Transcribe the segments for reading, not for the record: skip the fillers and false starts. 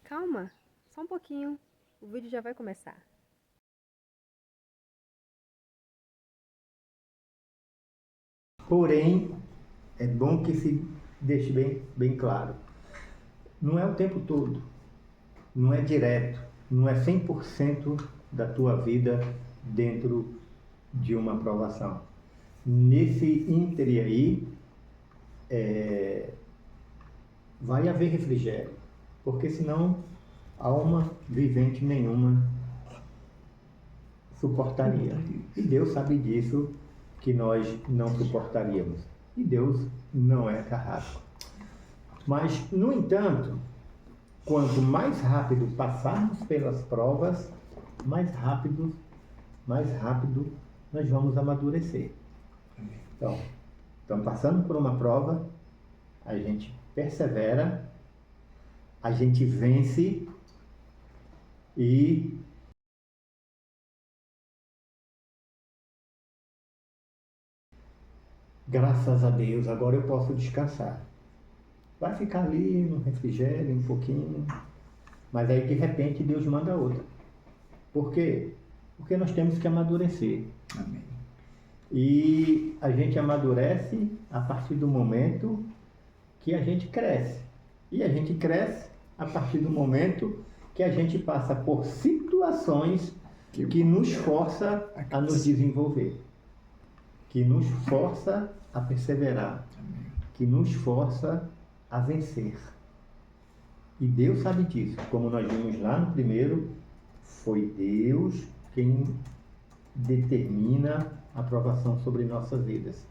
Calma, só um pouquinho. O vídeo já vai começar. Porém, é bom que se deixe bem claro. Não é o tempo todo, não é direto, não é 100% da tua vida dentro de uma aprovação. Nesse íntere aí, vai haver refrigério, porque senão alma vivente nenhuma suportaria. E Deus sabe disso, que nós não suportaríamos. E Deus não é carrasco. Mas, no entanto, quanto mais rápido passarmos pelas provas, mais rápido nós vamos amadurecer. Então, passando por uma prova, a gente persevera, a gente vence e graças a Deus, agora eu posso descansar. Vai ficar ali no refrigério um pouquinho, mas aí de repente Deus manda outra. Por quê? Porque nós temos que amadurecer. Amém. E a gente amadurece a partir do momento que a gente cresce. E a gente cresce a partir do momento que a gente passa por situações que nos força a nos desenvolver, que nos força a perseverar, que nos força a vencer. E Deus sabe disso. Como nós vimos lá no primeiro, foi Deus quem determina a aprovação sobre nossas vidas.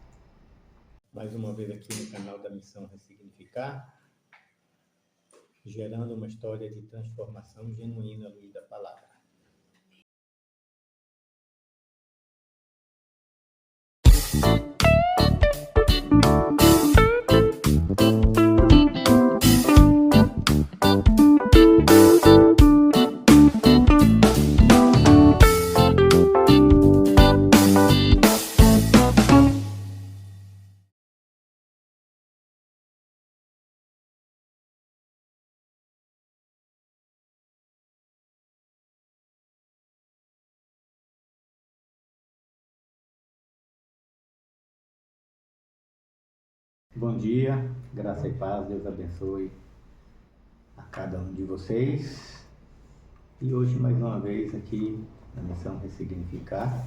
Mais uma vez aqui no canal da Missão Ressignificar, gerando uma história de transformação genuína à luz da palavra. Bom dia, graça e paz, Deus abençoe a cada um de vocês. E hoje, mais uma vez, aqui na Missão Ressignificar,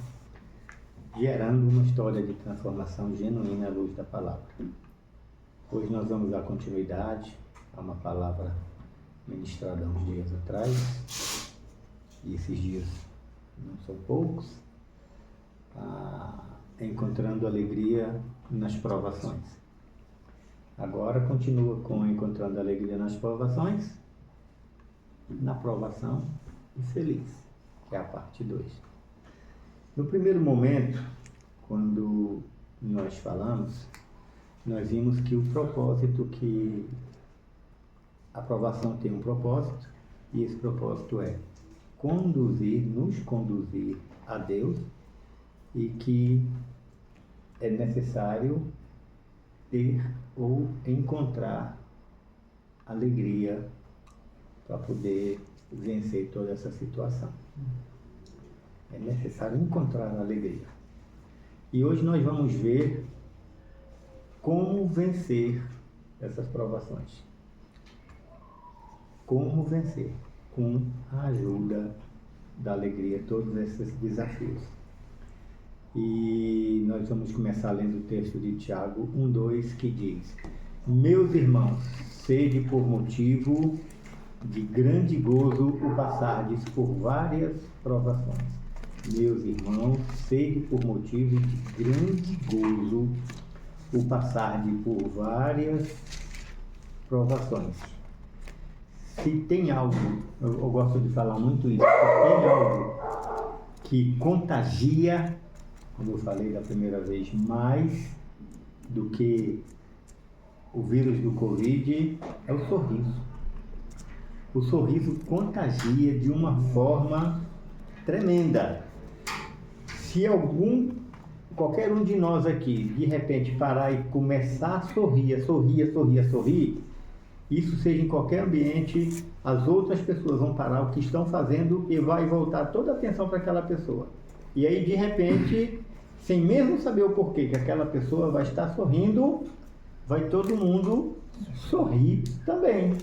gerando uma história de transformação genuína à luz da palavra. Hoje nós vamos dar continuidade a uma palavra ministrada há uns dias atrás, e esses dias não são poucos, encontrando alegria nas provações. Agora continua com encontrando alegria nas provações, na provação e feliz, que é a parte 2. No primeiro momento, quando nós falamos, nós vimos que o propósito, que a aprovação tem um propósito, e esse propósito é nos conduzir a Deus, e que é necessário ter ou encontrar alegria para poder vencer toda essa situação. É necessário encontrar alegria. E hoje nós vamos ver como vencer essas provações. Como vencer com a ajuda da alegria todos esses desafios. E nós vamos começar lendo o texto de Tiago 1:2, que diz: Meus irmãos, sede por motivo de grande gozo o passardes por várias provações. Meus irmãos, sede por motivo de grande gozo o passardes por várias provações. Se tem algo, eu gosto de falar muito isso, se tem algo que contagia, como eu falei da primeira vez, mais do que o vírus do Covid, é o sorriso. O sorriso contagia de uma forma tremenda. Se qualquer um de nós aqui, de repente, parar e começar a sorrir, isso seja em qualquer ambiente, as outras pessoas vão parar o que estão fazendo e vai voltar toda a atenção para aquela pessoa. E aí, de repente, sem mesmo saber o porquê que aquela pessoa vai estar sorrindo, vai todo mundo sorrir também.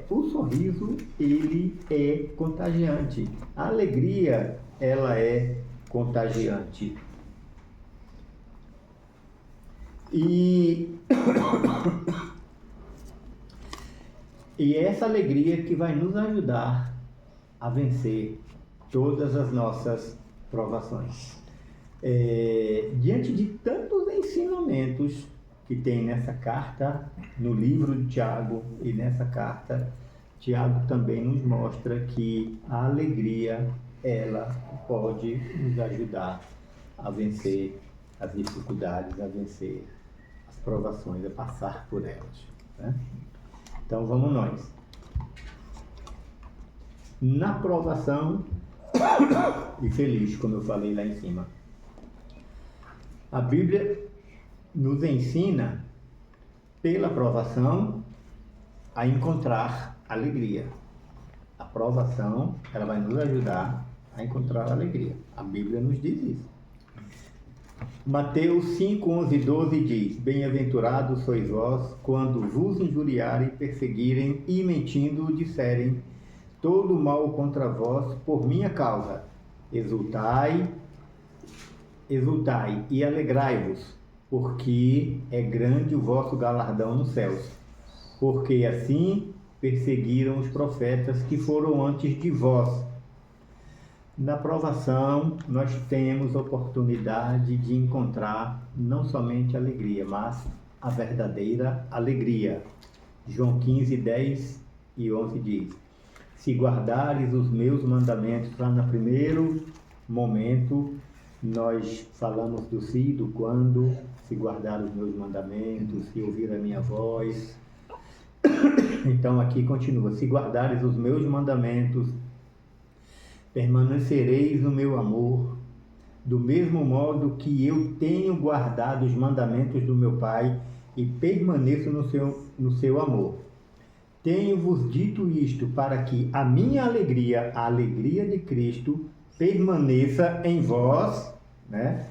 O sorriso, ele é contagiante. A alegria, ela é contagiante. E é essa alegria que vai nos ajudar a vencer todas as nossas provações. Diante de tantos ensinamentos que tem nessa carta, no livro de Tiago, e nessa carta, Tiago também nos mostra que a alegria, ela pode nos ajudar a vencer as dificuldades, a vencer as provações, a passar por elas, né? Então vamos nós. Na provação e feliz, como eu falei lá em cima. A Bíblia nos ensina, pela provação, a encontrar alegria. A provação, ela vai nos ajudar a encontrar alegria. A Bíblia nos diz isso. Mateus 5, 11 e 12 diz: Bem-aventurados sois vós, quando vos injuriarem, perseguirem e mentindo disserem todo mal contra vós por minha causa. Exultai e alegrai-vos, porque é grande o vosso galardão nos céus. Porque assim perseguiram os profetas que foram antes de vós. Na provação, nós temos oportunidade de encontrar não somente alegria, mas a verdadeira alegria. João 15, 10 e 11 diz: Se guardares os meus mandamentos, lá no primeiro momento, nós falamos do se e do quando, se guardar os meus mandamentos, se ouvir a minha voz. Então aqui continua: se guardares os meus mandamentos, permanecereis no meu amor, do mesmo modo que eu tenho guardado os mandamentos do meu Pai e permaneço no seu amor. Tenho-vos dito isto para que a minha alegria, a alegria de Cristo, permaneça em vós, né?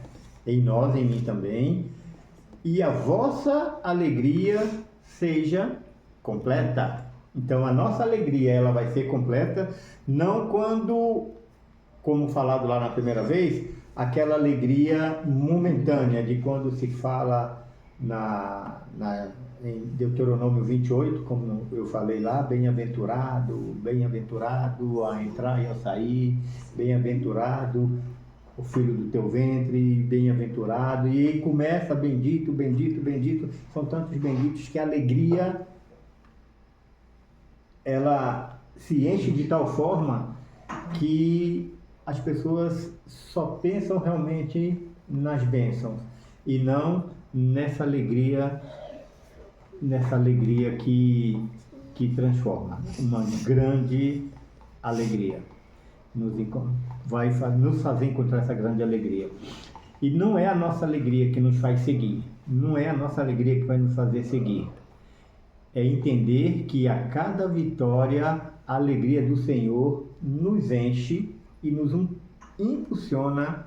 Em nós, em mim também, e a vossa alegria seja completa. Então, a nossa alegria, ela vai ser completa, não quando, como falado lá na primeira vez, aquela alegria momentânea de quando se fala em Deuteronômio 28, como eu falei lá, bem-aventurado a entrar e a sair, bem-aventurado o filho do teu ventre, bem-aventurado, e aí começa bendito, bendito, bendito, são tantos benditos que a alegria, ela se enche de tal forma que as pessoas só pensam realmente nas bênçãos e não nessa alegria que transforma, uma grande alegria. Vai nos fazer encontrar essa grande alegria. E não é a nossa alegria que nos faz seguir, não é a nossa alegria que vai nos fazer seguir. É entender que a cada vitória, a alegria do Senhor nos enche e nos impulsiona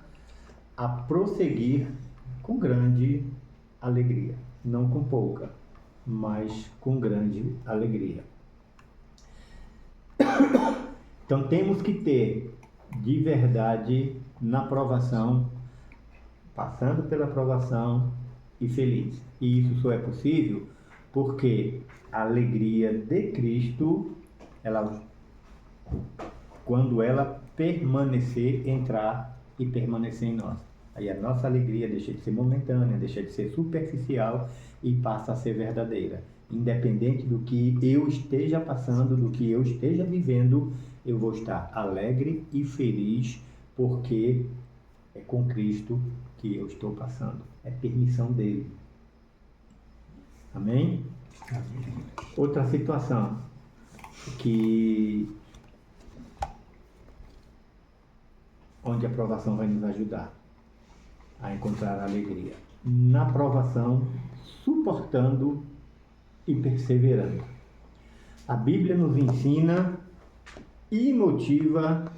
a prosseguir com grande alegria. Não com pouca, mas com grande alegria. Então temos que ter de verdade na provação, passando pela provação e feliz. E isso só é possível porque a alegria de Cristo, quando ela entrar e permanecer em nós. Aí a nossa alegria deixa de ser momentânea, deixa de ser superficial e passa a ser verdadeira. Independente do que eu esteja passando, do que eu esteja vivendo, eu vou estar alegre e feliz, porque é com Cristo que eu estou passando. É permissão dele. Amém? Outra situação onde a provação vai nos ajudar a encontrar a alegria. Na provação, suportando e perseverando. A Bíblia nos ensina e motiva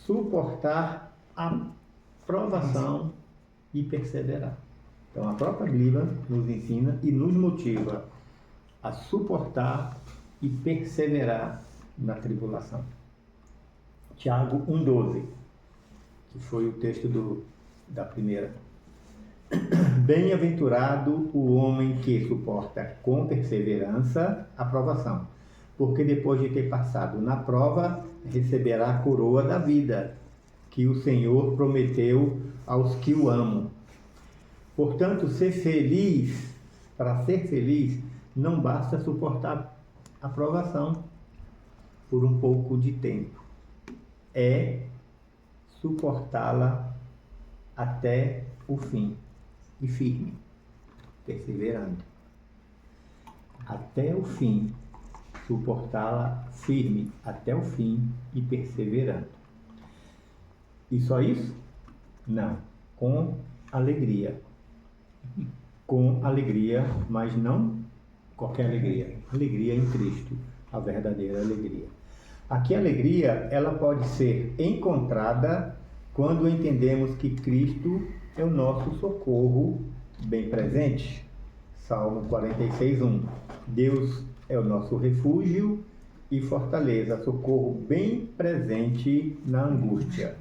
suportar a provação e perseverar. Então a própria Bíblia nos ensina e nos motiva a suportar e perseverar na tribulação. Tiago 1,12, que foi o texto da primeira. Bem-aventurado o homem que suporta com perseverança a provação, porque depois de ter passado na prova, receberá a coroa da vida, que o Senhor prometeu aos que o amam. Portanto, ser feliz, para ser feliz, não basta suportar a provação por um pouco de tempo. É suportá-la até o fim. E firme, perseverando. Até o fim, suportá-la firme até o fim e perseverando. E só isso? Não. Com alegria. Com alegria, mas não qualquer alegria. Alegria em Cristo, a verdadeira alegria. Aqui a alegria, ela pode ser encontrada quando entendemos que Cristo é o nosso socorro bem presente. Salmo 46:1. Deus é o nosso refúgio e fortaleza, socorro bem presente na angústia.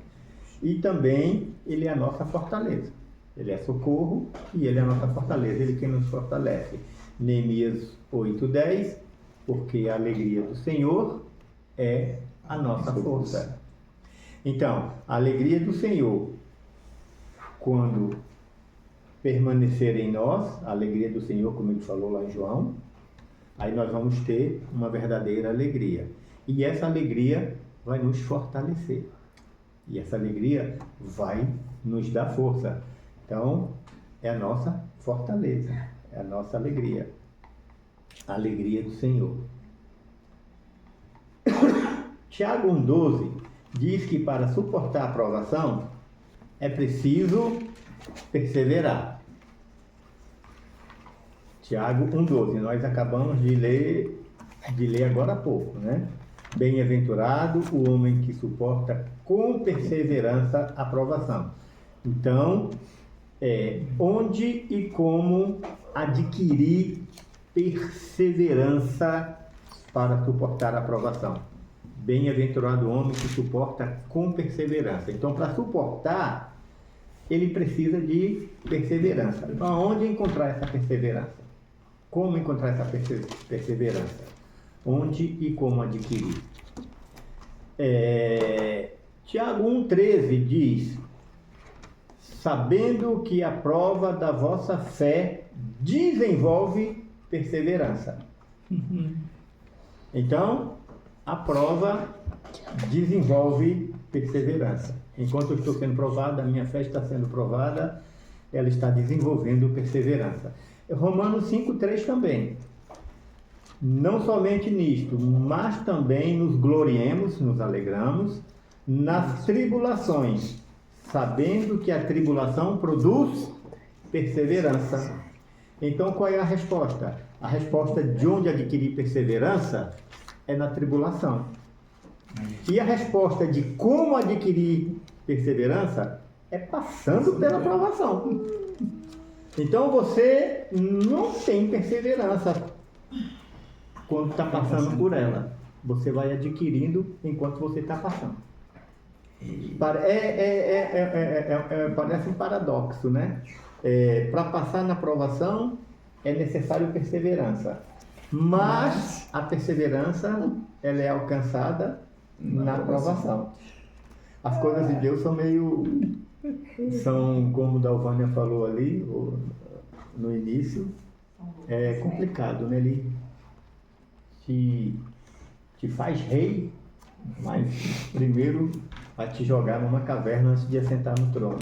E também Ele é a nossa fortaleza. Ele é socorro e Ele é a nossa fortaleza. Ele é quem nos fortalece. Neemias 8:10, porque a alegria do Senhor é a nossa força. Então, a alegria do Senhor, quando permanecer em nós, a alegria do Senhor, como ele falou lá em João, aí nós vamos ter uma verdadeira alegria. E essa alegria vai nos fortalecer. E essa alegria vai nos dar força. Então, é a nossa fortaleza, é a nossa alegria. A alegria do Senhor. Tiago 1,12 diz que para suportar a provação é preciso perseverar. Tiago 1,12, nós acabamos de ler agora há pouco, né? Bem-aventurado o homem que suporta com perseverança a provação. Então, onde e como adquirir perseverança para suportar a provação? Bem-aventurado o homem que suporta com perseverança. Então, para suportar, ele precisa de perseverança. Aonde encontrar essa perseverança? Como encontrar essa perseverança? Onde e como adquirir? Tiago 1,13 diz: sabendo que a prova da vossa fé desenvolve perseverança. Então, a prova desenvolve perseverança. Enquanto eu estou sendo provado, a minha fé está sendo provada, ela está desenvolvendo perseverança. Romanos 5,3 também. Não somente nisto, mas também nos gloriemos, nos alegramos, nas tribulações, sabendo que a tribulação produz perseverança. Então, qual é a resposta? A resposta de onde adquirir perseverança é na tribulação. E a resposta de como adquirir perseverança é passando pela provação. Então você não tem perseverança quando está passando por ela. Você vai adquirindo enquanto você está passando. Parece um paradoxo, né? Para passar na provação é necessário perseverança. Mas a perseverança ela é alcançada na provação. As coisas de Deus são como Dalvânia falou ali no início, é complicado, né? Ele te faz rei, mas primeiro vai te jogar numa caverna antes de assentar no trono.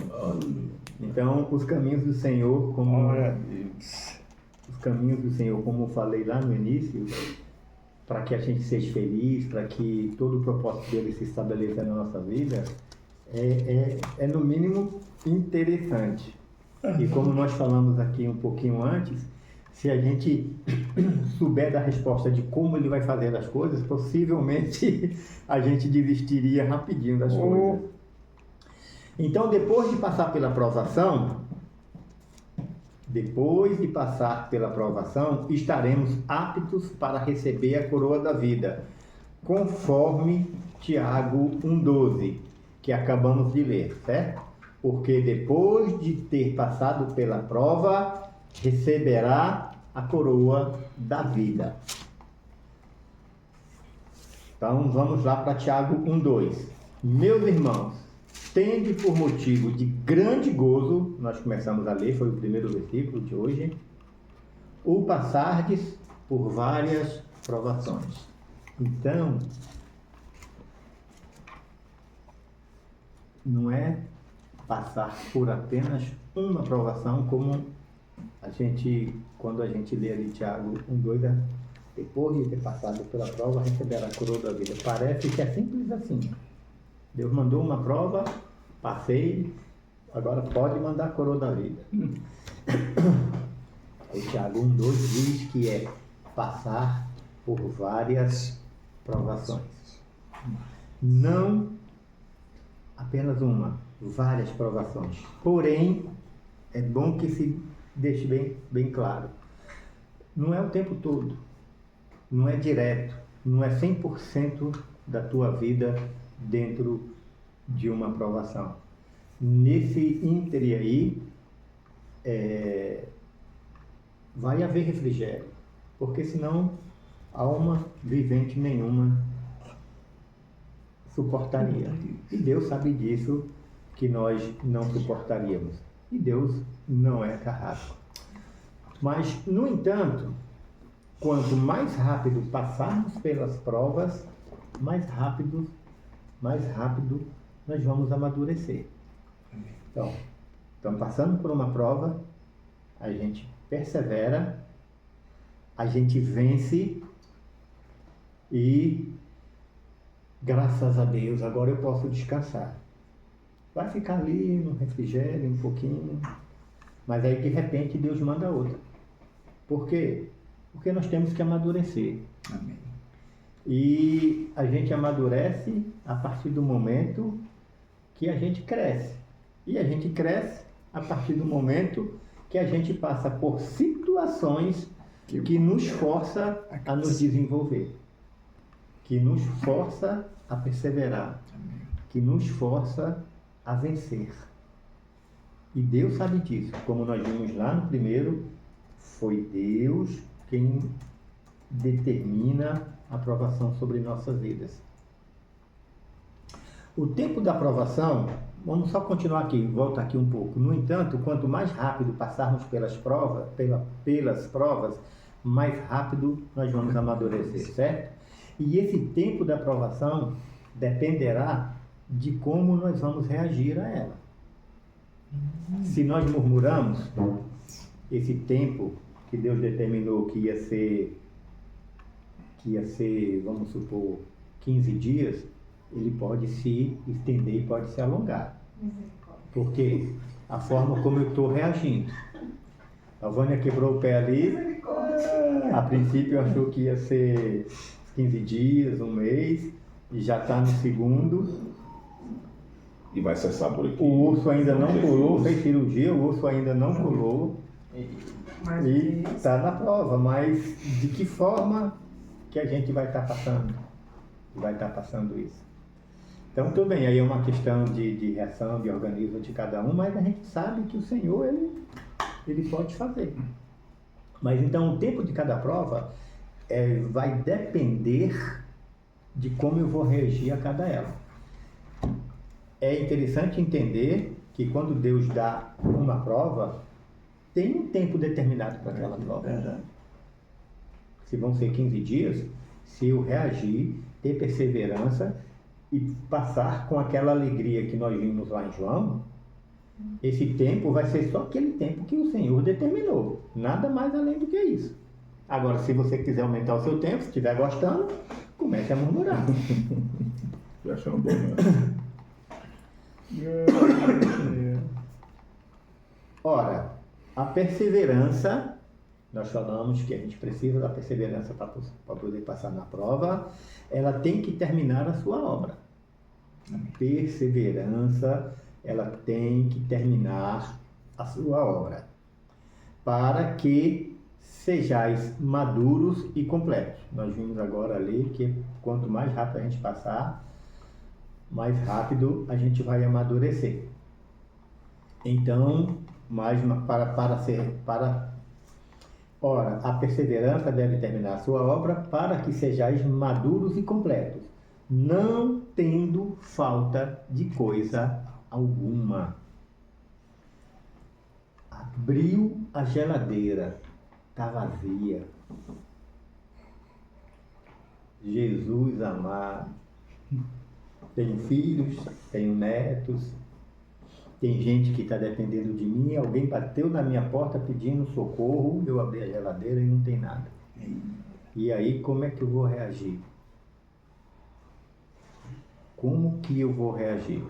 Então, os caminhos do Senhor, como eu falei lá no início, para que a gente seja feliz, para que todo o propósito dele se estabeleça na nossa vida, é no mínimo interessante. E como nós falamos aqui um pouquinho antes, Se a gente souber da resposta de como ele vai fazer as coisas, possivelmente a gente desistiria rapidinho das coisas. Então, depois de passar pela provação, estaremos aptos para receber a coroa da vida, conforme Tiago 1,12, que acabamos de ler, certo? Porque depois de ter passado pela prova, receberá a coroa da vida. Então, vamos lá para Tiago 1,2. Meus irmãos, tende por motivo de grande gozo, nós começamos a ler, foi o primeiro versículo de hoje, o passardes por várias provações. Então, não é passar por apenas uma provação, como quando a gente lê ali Tiago 1,2, depois de ter passado pela prova, receberá a coroa da vida. Parece que é simples assim. Deus mandou uma prova, passei, agora pode mandar a coroa da vida. O Tiago 1,2 diz que é passar por várias provações. Não apenas uma, várias provações. Porém, é bom que se deixe bem claro. Não é o tempo todo, não é direto, não é 100% da tua vida dentro de uma provação. Nesse íntere aí, vai haver refrigério, porque senão alma vivente nenhuma suportaria. E Deus sabe disso, que nós não suportaríamos. E Deus não é carrasco. Mas, no entanto, quanto mais rápido passarmos pelas provas, mais rápido nós vamos amadurecer. Então, estamos passando por uma prova, a gente persevera, a gente vence e, graças a Deus, agora eu posso descansar. Vai ficar ali no refrigério um pouquinho, mas aí de repente Deus manda outra. Por quê? Porque nós temos que amadurecer. Amém. E a gente amadurece a partir do momento que a gente cresce. E a gente cresce a partir do momento que a gente passa por situações que nos força a nos desenvolver, que nos força a perseverar, que nos força a vencer. E Deus sabe disso. Como nós vimos lá no primeiro, foi Deus quem determina a aprovação sobre nossas vidas. O tempo da aprovação, vamos só continuar aqui, volta aqui um pouco. No entanto, quanto mais rápido passarmos pelas provas, mais rápido nós vamos amadurecer, certo? E esse tempo da aprovação dependerá de como nós vamos reagir a ela. Se nós murmuramos, esse tempo que Deus determinou que ia ser, vamos supor, 15 dias, ele pode se estender e pode se alongar. Porque a forma como eu estou reagindo. A Vânia quebrou o pé ali, a princípio achou que ia ser 15 dias, um mês, e já está no segundo. E vai cessar por aqui. O osso ainda não colou, fez cirurgia, o osso ainda não colou. E está na prova, mas de que forma que a gente vai estar passando? Vai estar passando isso. Então, tudo bem, aí é uma questão de reação, de organismo de cada um, mas a gente sabe que o Senhor, ele pode fazer. Mas então, o tempo de cada prova vai depender de como eu vou reagir a cada ela. É interessante entender que quando Deus dá uma prova, tem um tempo determinado para aquela prova. Verdade. Se vão ser 15 dias, se eu reagir, ter perseverança e passar com aquela alegria que nós vimos lá em João, esse tempo vai ser só aquele tempo que o Senhor determinou. Nada mais além do que isso. Agora, se você quiser aumentar o seu tempo, se estiver gostando, comece a murmurar. Já achando bom, né? Ora, a perseverança, nós falamos que a gente precisa da perseverança para poder passar na prova, ela tem que terminar a sua obra. Perseverança, ela tem que terminar a sua obra, para que sejais maduros e completos. Nós vimos agora ali que quanto mais rápido a gente passar, mais rápido a gente vai amadurecer. Então, ora, a perseverança deve terminar a sua obra para que sejais maduros e completos, não tendo falta de coisa alguma. Abriu a geladeira, está vazia. Jesus amado, tenho filhos, tenho netos, tem gente que está dependendo de mim, alguém bateu na minha porta pedindo socorro, eu abri a geladeira e não tem nada. E aí, como é que eu vou reagir? Como que eu vou reagir?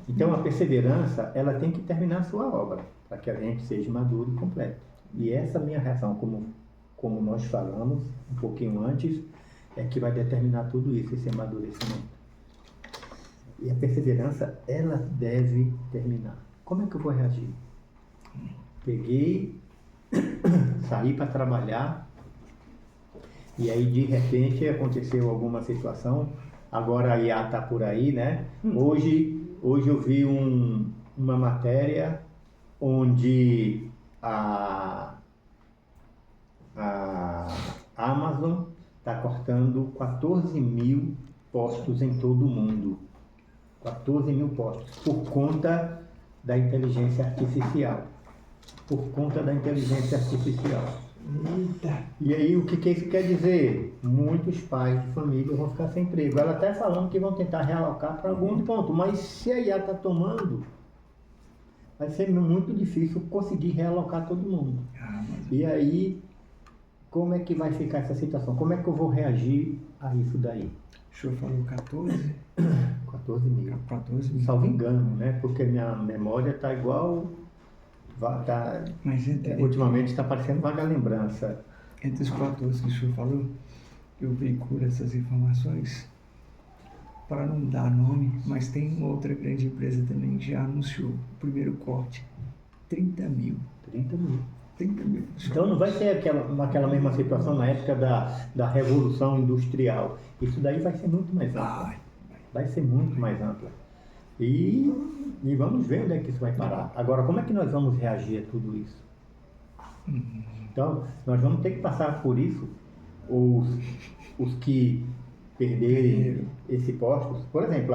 Então, a perseverança, ela tem que terminar a sua obra, para que a gente seja maduro e completo. E essa minha reação, como nós falamos um pouquinho antes, é que vai determinar tudo isso, esse amadurecimento. E a perseverança, ela deve terminar. Como é que eu vou reagir? Peguei, saí para trabalhar, e aí de repente aconteceu alguma situação. Agora a IA está por aí, né? Hoje eu vi uma matéria onde a Amazon está cortando 14 mil postos em todo o mundo. 14 mil postos, por conta da inteligência artificial. Por conta da inteligência artificial. Eita. E aí, o que isso quer dizer? Muitos pais de família vão ficar sem emprego. Ela até falando que vão tentar realocar para algum ponto, mas se a IA está tomando, vai ser muito difícil conseguir realocar todo mundo. E aí, como é que vai ficar essa situação? Como é que eu vou reagir a isso daí? O senhor falou 14? 14 mil. 14 mil. Salvo engano, né? Porque minha memória está igual. Mas Ultimamente está parecendo vaga lembrança. entre os 14 que o senhor falou, eu veiculo essas informações para não dar nome, mas tem uma outra grande empresa também que já anunciou o primeiro corte. 30 mil. 30 mil. 30 mil. Então não vai ser aquela mesma situação na época da Revolução Industrial. Isso daí vai ser muito mais ampla. Vai ser muito mais ampla. E vamos ver onde é que isso vai parar. Agora, como é que nós vamos reagir a tudo isso? Então, nós vamos ter que passar por isso, os que perderem esse posto. Por exemplo,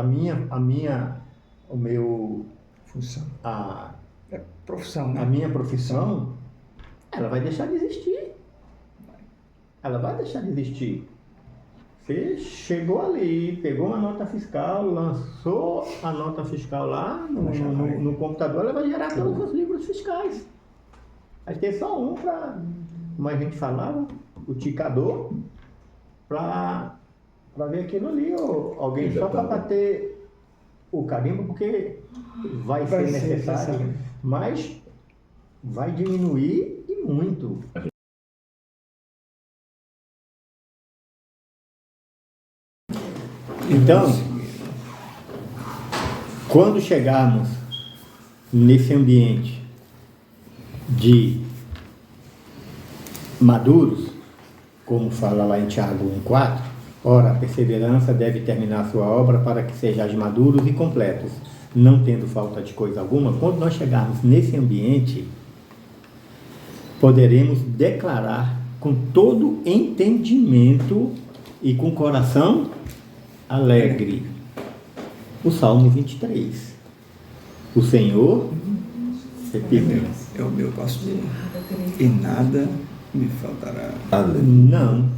Função. É profissão, a né? minha profissão, ela vai deixar de existir. Ela vai deixar de existir. Você chegou ali, pegou uma nota fiscal, lançou a nota fiscal lá no computador, ela vai gerar todos os livros fiscais. Vai ter só um para, como a gente falava, o ticador, para ver aquilo ali, ou alguém só para bater o carimbo, porque vai ser necessário, mas vai diminuir e muito. Então, quando chegarmos nesse ambiente de maduros, como fala lá em Tiago 1,4, ora, a perseverança deve terminar sua obra para que sejais maduros e completos, não tendo falta de coisa alguma. Quando nós chegarmos nesse ambiente, poderemos declarar com todo entendimento e com coração alegre o Salmo 23. O Senhor, repita, É o meu pastor, e nada me faltará. não,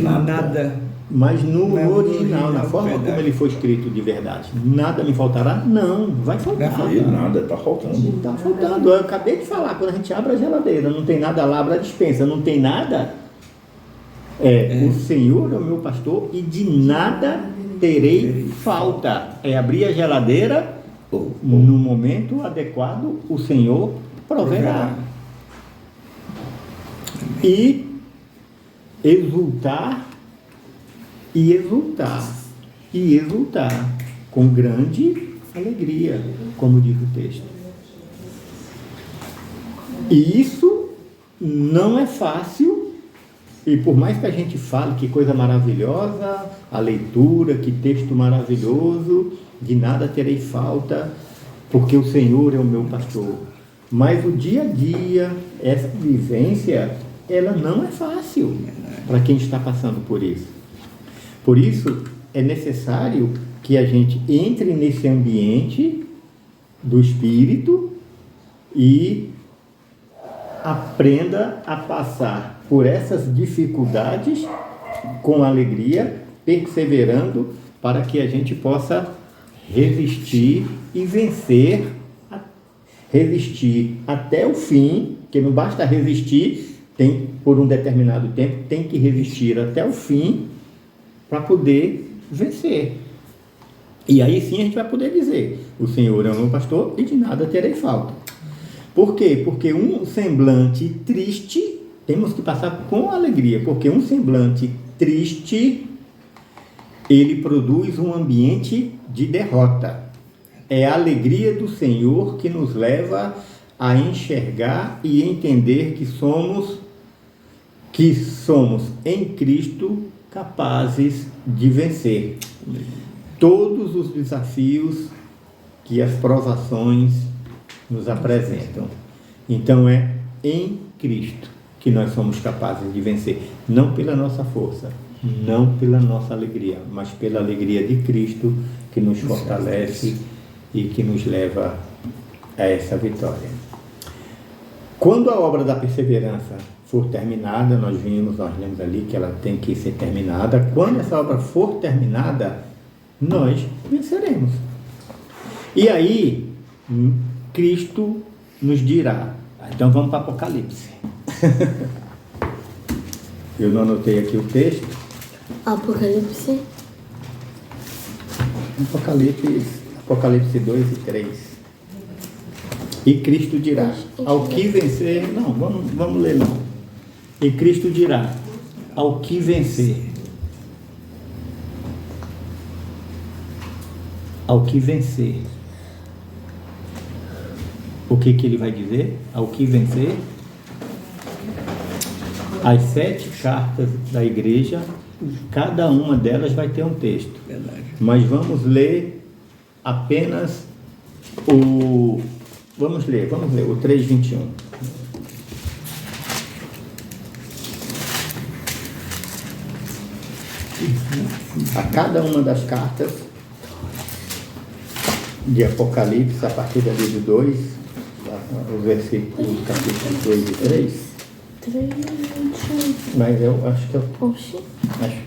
Nada. mas no Não, original, na não, forma verdade. como ele foi escrito de verdade, nada me faltará? Não, vai faltar. E nada, tá faltando. Está faltando. Eu acabei de falar, quando a gente abre a geladeira, não tem nada lá, abre a despensa, não tem nada. O Senhor é o meu pastor e de nada terei falta. É abrir a geladeira, no momento adequado, o Senhor proverá. e exultar e exultar e exultar com grande alegria, como diz o texto. E isso não é fácil, e por mais que a gente fale que coisa maravilhosa, a leitura, que texto maravilhoso, de nada terei falta, porque o Senhor é o meu pastor. Mas o dia a dia, essa vivência, ela não é fácil para quem está passando por isso. Por isso, é necessário que a gente entre nesse ambiente do Espírito e aprenda a passar por essas dificuldades com alegria, perseverando, para que a gente possa resistir e vencer, resistir até o fim, que não basta resistir, tem por um determinado tempo, tem que resistir até o fim para poder vencer. E aí sim a gente vai poder dizer: o Senhor é o meu pastor e de nada terei falta. Por quê? Porque um semblante triste, temos que passar com alegria, porque um semblante triste, ele produz um ambiente de derrota. É a alegria do Senhor que nos leva a enxergar e entender que somos em Cristo capazes de vencer todos os desafios que as provações nos apresentam. Então é em Cristo que nós somos capazes de vencer, não pela nossa força, não pela nossa alegria, mas pela alegria de Cristo que nos fortalece e que nos leva a essa vitória. Quando a obra da perseverança for terminada, nós lemos ali que ela tem que ser terminada. Quando essa obra for terminada, nós venceremos. E aí, Cristo nos dirá. Então vamos para Apocalipse. Eu não anotei aqui o texto. Apocalipse. Apocalipse 2 e 3. E Cristo dirá, ao que vencer... Não, vamos ler não. E Cristo dirá, ao que vencer. Ao que vencer. O que ele vai dizer? Ao que vencer? As 7 cartas da igreja, cada uma delas vai ter um texto. Verdade. Mas vamos ler apenas o... Vamos ler o 3:21. A cada uma das cartas de Apocalipse, a partir dali do 2, os versículos do capítulo 2 e 3. 3, 21. Mas eu acho que Oxi. acho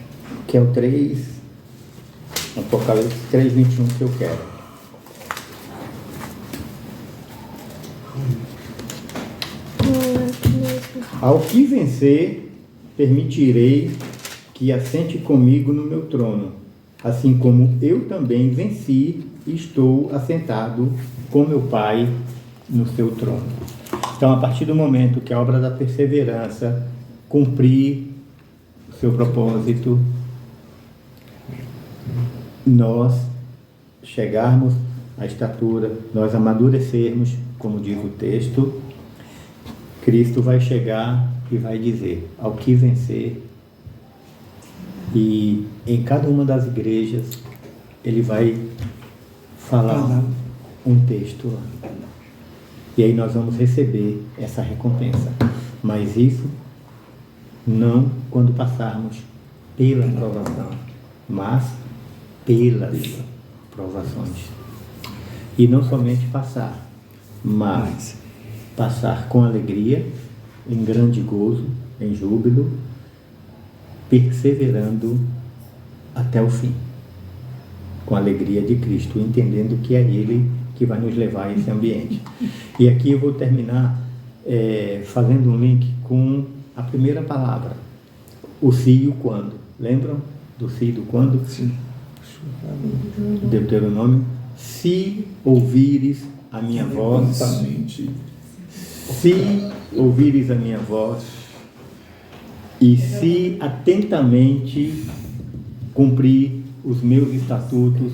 que é o 3, Apocalipse 3:21 que eu quero. Ao que vencer, permitirei que assente comigo no meu trono, assim como eu também venci e estou assentado com meu Pai no seu trono. Então, a partir do momento que a obra da perseverança cumprir o seu propósito, nós chegarmos à estatura, nós amadurecermos, como diz o texto, Cristo vai chegar e vai dizer, ao que vencer. E em cada uma das igrejas, ele vai falar um texto lá. E aí nós vamos receber essa recompensa. Mas isso não quando passarmos pela provação, mas pelas provações. E não somente passar, mas passar com alegria, em grande gozo, em júbilo, perseverando até o fim, com a alegria de Cristo, entendendo que é Ele que vai nos levar a esse ambiente. E aqui eu vou terminar fazendo um link com a primeira palavra, o se e o quando. Lembram do se e do quando? Sim. Deuteronômio. Se ouvires a minha voz, Exatamente. se ouvires a minha voz, e se atentamente cumprir os meus estatutos,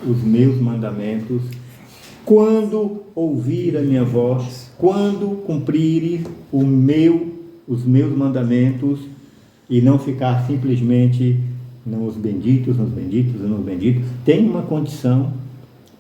os meus mandamentos, quando ouvir a minha voz, quando cumprir os meus mandamentos e não ficar simplesmente nos benditos, tem uma condição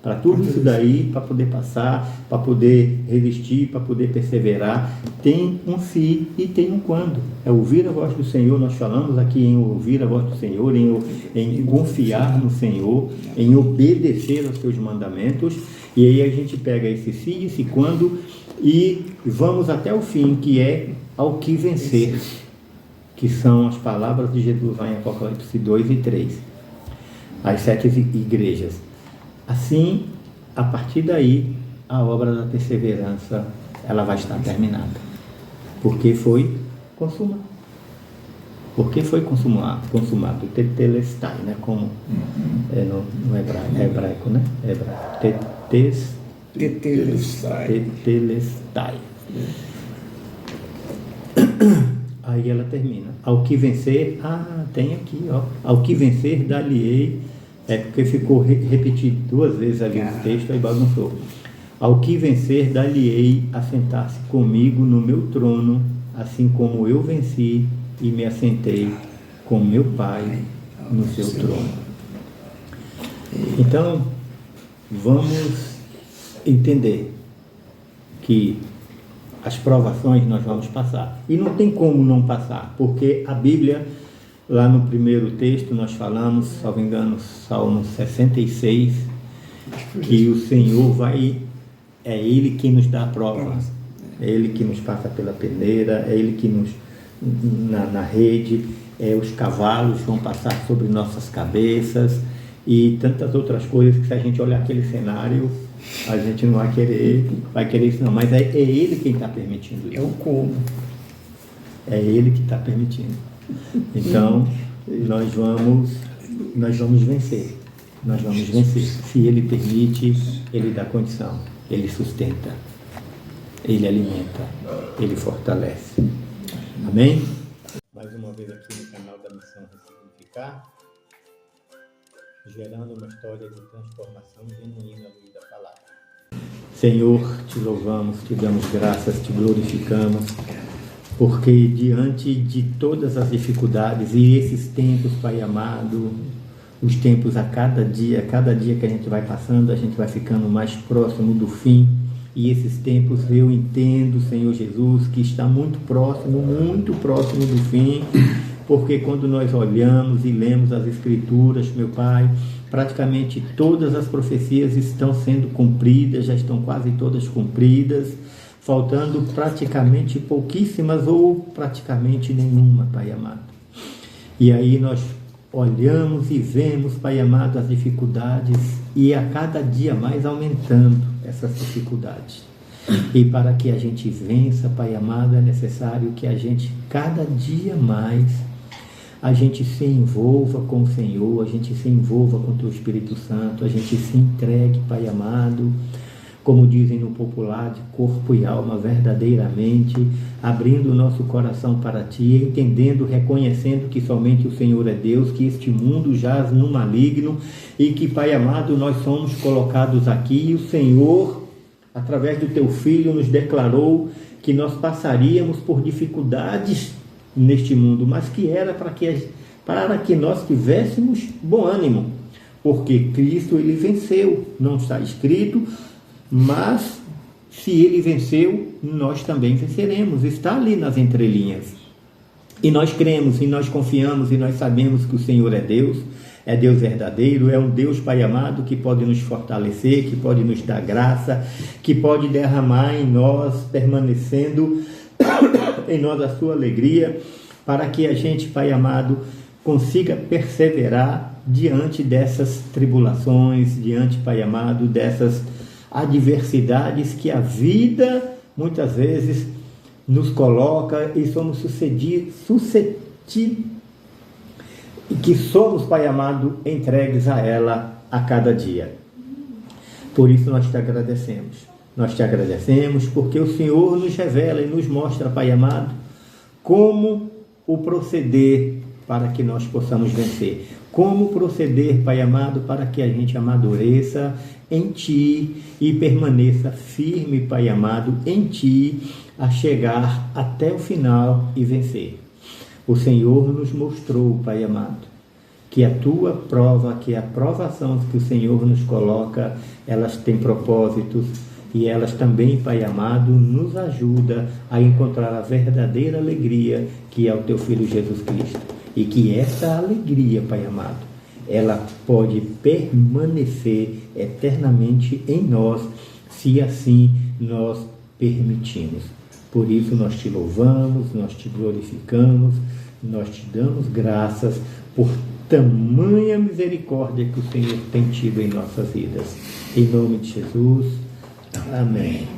para tudo isso daí, para poder passar, para poder resistir, para poder perseverar. Tem um se e tem um quando. É ouvir a voz do Senhor. Nós falamos aqui em ouvir a voz do Senhor, em confiar no Senhor, em obedecer aos seus mandamentos. E aí a gente pega esse se e esse quando e vamos até o fim, que é ao que vencer, que são as palavras de Jesus lá em Apocalipse 2 e 3, as 7 igrejas. Assim, a partir daí, a obra da perseverança, ela vai estar terminada. Porque foi consumado. Porque foi consumado. Tetelestai, né? Como é no hebraico, né? Tetelestai. Aí ela termina. Ao que vencer, tem aqui, ó. Ao que vencer, dar-lhe-ei. É porque ficou repetido 2 vezes ali no texto, aí bagunçou. Ao que vencer, dar-lhe-ei a sentar-se comigo no meu trono, assim como eu venci e me assentei com meu Pai no seu trono. Então, vamos entender que as provações nós vamos passar. E não tem como não passar, porque a Bíblia, lá no primeiro texto, nós falamos, salvo engano, Salmo 66, que o Senhor é Ele quem nos dá a prova, é Ele que nos passa pela peneira, é Ele que nos, na rede, os cavalos vão passar sobre nossas cabeças e tantas outras coisas que, se a gente olhar aquele cenário, a gente não vai querer isso não, mas é Ele quem está permitindo isso. É o como. É Ele que está permitindo. Então, nós vamos vencer. Nós vamos vencer. Se Ele permite, Ele dá condição. Ele sustenta. Ele alimenta. Ele fortalece. Amém? Mais uma vez aqui no canal da Missão Ressignificar, gerando uma história de transformação genuína à luz da palavra. Senhor, te louvamos, te damos graças, te glorificamos, porque diante de todas as dificuldades e esses tempos, Pai amado, os tempos a cada dia que a gente vai passando, a gente vai ficando mais próximo do fim. E esses tempos eu entendo, Senhor Jesus, que está muito próximo do fim, porque quando nós olhamos e lemos as Escrituras, meu Pai, praticamente todas as profecias estão sendo cumpridas, já estão quase todas cumpridas, faltando praticamente pouquíssimas ou praticamente nenhuma, Pai amado. E aí nós olhamos e vemos, Pai amado, as dificuldades e a cada dia mais aumentando essas dificuldades. E para que a gente vença, Pai amado, é necessário que a gente, cada dia mais, a gente se envolva com o Senhor, a gente se envolva com o Teu Espírito Santo, a gente se entregue, Pai amado, como dizem no popular, de corpo e alma, verdadeiramente, abrindo o nosso coração para Ti, entendendo, reconhecendo que somente o Senhor é Deus, que este mundo jaz no maligno e que, Pai amado, nós somos colocados aqui e o Senhor, através do Teu Filho, nos declarou que nós passaríamos por dificuldades neste mundo, mas que era para que nós tivéssemos bom ânimo, porque Cristo, Ele venceu, não está escrito, mas se Ele venceu, nós também venceremos, está ali nas entrelinhas. E nós cremos, e nós confiamos, e nós sabemos que o Senhor é Deus verdadeiro, é um Deus, Pai amado, que pode nos fortalecer, que pode nos dar graça, que pode derramar em nós, permanecendo em nós a sua alegria, para que a gente, Pai amado, consiga perseverar diante dessas tribulações, diante, Pai amado, dessas adversidades que a vida muitas vezes nos coloca e somos que somos, Pai amado, entregues a ela a cada dia. Por isso nós te agradecemos. Nós te agradecemos porque o Senhor nos revela e nos mostra, Pai amado, como o proceder para que nós possamos vencer. Como proceder, Pai amado, para que a gente amadureça em Ti e permaneça firme, Pai amado, em Ti, a chegar até o final e vencer. O Senhor nos mostrou, Pai amado, que a Tua prova, que a provação que o Senhor nos coloca, elas têm propósitos e elas também, Pai amado, nos ajuda a encontrar a verdadeira alegria que é o Teu Filho Jesus Cristo. E que essa alegria, Pai amado, ela pode permanecer eternamente em nós, se assim nós permitimos. Por isso nós Te louvamos, nós Te glorificamos, nós Te damos graças por tamanha misericórdia que o Senhor tem tido em nossas vidas. Em nome de Jesus, amém.